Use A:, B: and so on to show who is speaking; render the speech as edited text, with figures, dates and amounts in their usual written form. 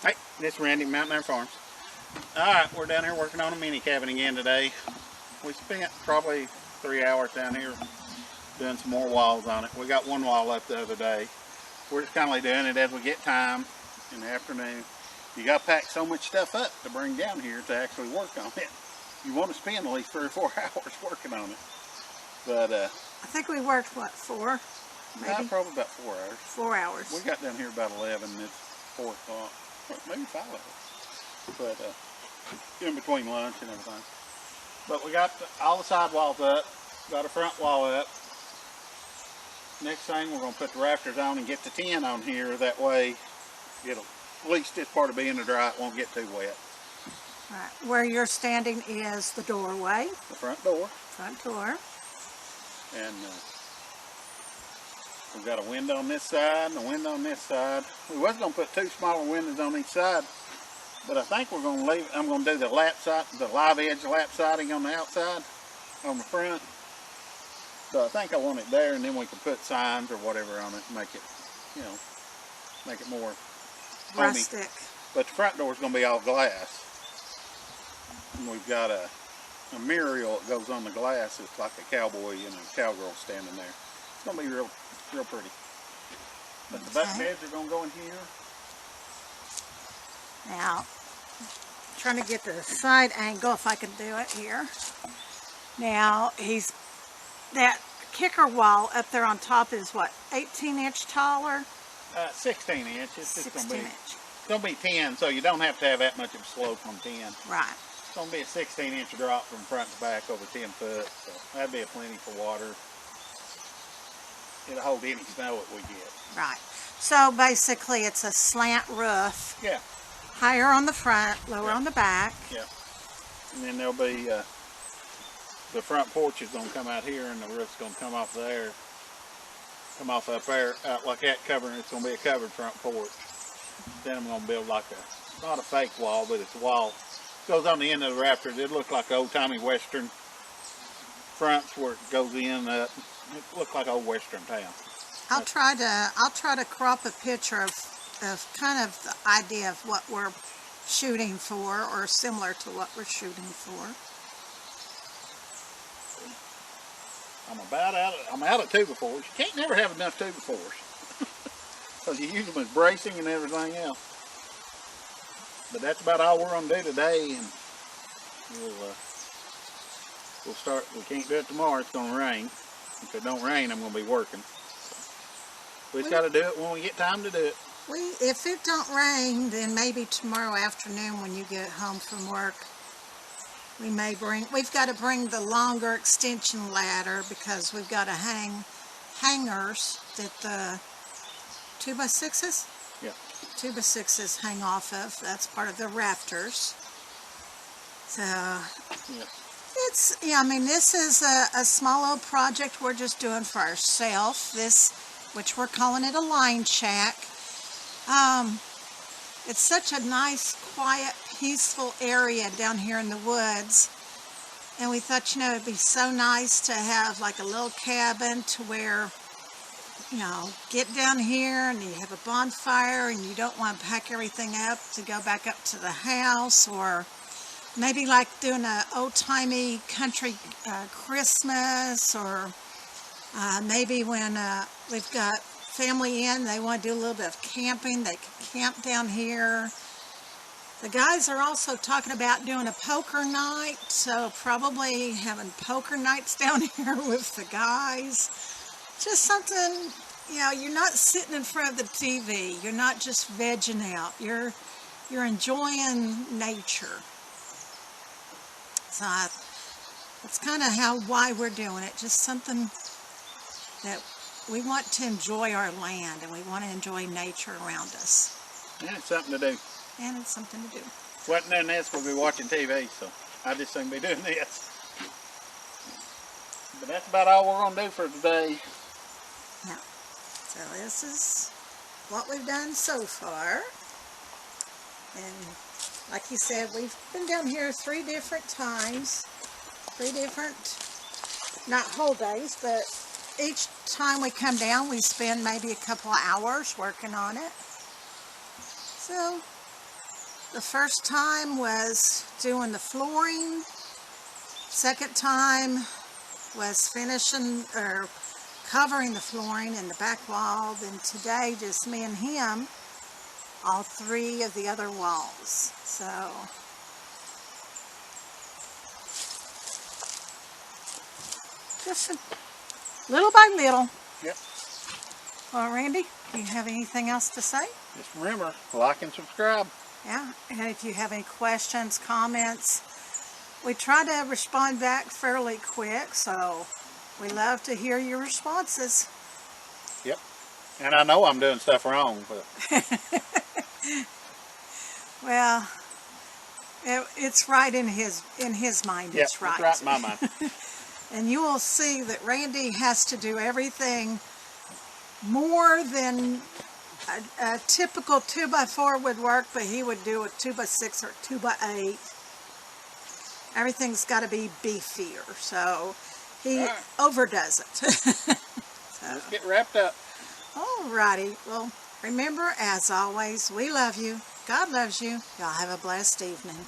A: Hey, this is Randy, Mountain Air Farms. Alright, we're down here working on a mini cabin again today. We spent probably 3 hours down here doing some more walls on it. We got one wall up the other day. We're just kind of doing it as we get time in the afternoon. You got to pack so much stuff up to bring down here to actually work on it. You want to spend at least 3 or 4 hours working on it. But
B: I think we worked, what, 4? Maybe?
A: probably about 4 hours.
B: 4 hours.
A: We got down here about 11 and it's 4 o'clock. Maybe 5 hours. But in between lunch and everything. But we got all the side walls up. Got a front wall up. Next thing, we're going to put the rafters on and get the tin on here. That way, it'll, at least this part will be in the dry. It won't get too wet.
B: Right. Where you're standing is the doorway.
A: The front door.
B: Front door.
A: And we've got a window on this side and a window on this side. We was going to put 2 smaller windows on each side, but I think we're going to leave. I'm going to do the live edge lap siding on the outside, on the front. So I think I want it there, and then we can put signs or whatever on it and make it, you know, make it more
B: Rustic.
A: But the front door is going to be all glass. And we've got a mirror that goes on the glass. It's like a cowboy and a cowgirl standing there. It's going to be real pretty. But the butt beds are going to go in here.
B: Now, trying to get the side angle if I can do it here. Now, that kicker wall up there on top is what, 18-inch taller?
A: 16 inch. It's
B: 16 inch.
A: It's going to be 10, so you don't have to have that much of a slope from 10.
B: Right.
A: It's going to be a 16-inch drop from front to back over 10 foot, so that'd be a plenty for water. It'll hold any snow that we get.
B: Right. So basically it's a slant roof.
A: Yeah.
B: Higher on the front, lower on the back.
A: Yeah. And then there'll be, the front porch is going to come out here and the roof's going to come off there. Come off up there, out like that covering. It's going to be a covered front porch. Then I'm going to build like not a fake wall, but it's a wall. It goes on the end of the rafters. It looks like old-timey Western fronts where it goes in. It looks like old Western town.
B: I'll try to crop a picture of kind of the idea of what we're shooting for, or similar to what we're shooting for.
A: I'm out of 2x4s. You can't never have enough 2x4s. Because you use them as bracing and everything else. But that's about all we're going to do today. And we'll start. We can't do it tomorrow. It's going to rain. If it don't rain, I'm going to be working. We just got to do it when we get time to do it.
B: If it don't rain, then maybe tomorrow afternoon when you get home from work, we've got to bring the longer extension ladder, because we've got to hang hangers that the 2x6s?
A: Yeah.
B: 2x6s hang off of. That's part of the rafters. So,
A: Yeah.
B: I mean, this is a small old project we're just doing for ourselves. Which we're calling it a line shack. It's such a nice, quiet, peaceful area down here in the woods. And we thought, it'd be so nice to have like a little cabin to where, get down here and you have a bonfire and you don't want to pack everything up to go back up to the house, or maybe like doing an old-timey country Christmas, or maybe when we've got family in, they want to do a little bit of camping, they can camp down here. The guys are also talking about doing a poker night, so probably having poker nights down here with the guys. Just something, you're not sitting in front of the TV. You're not just vegging out. You're enjoying nature. So that's kind of why we're doing it. Just something that we want to enjoy our land, and we want to enjoy nature around us.
A: And it's something to do.
B: And it's something to do.
A: If we wasn't doing this, we'll be watching TV, so I just think be doing this. But that's about all we're going to do for today.
B: Yeah. So this is what we've done so far. And like you said, we've been down here 3 different times. 3 different, not whole days, but each time we come down, we spend maybe a couple of hours working on it. So The first time was doing the flooring. Second time was finishing or covering the flooring in the back wall. Then today, just me and him, all 3 of the other walls. So just little by little.
A: Yep.
B: Well, Randy, do you have anything else to say?
A: Just remember, like and subscribe.
B: Yeah, and if you have any questions, comments, we try to respond back fairly quick, so we love to hear your responses.
A: Yep. And I know I'm doing stuff wrong, but
B: Well, it's right in his mind.
A: yep,
B: It's right.
A: It's right in my mind.
B: And you will see that Randy has to do everything more than a typical 2x4 would work, but he would do a 2x6 or 2x8. Everything's got to be beefier, so he overdoes it. So,
A: Let's get wrapped up.
B: alrighty. Well, remember, as always, we love you. God loves you. Y'all have a blessed evening.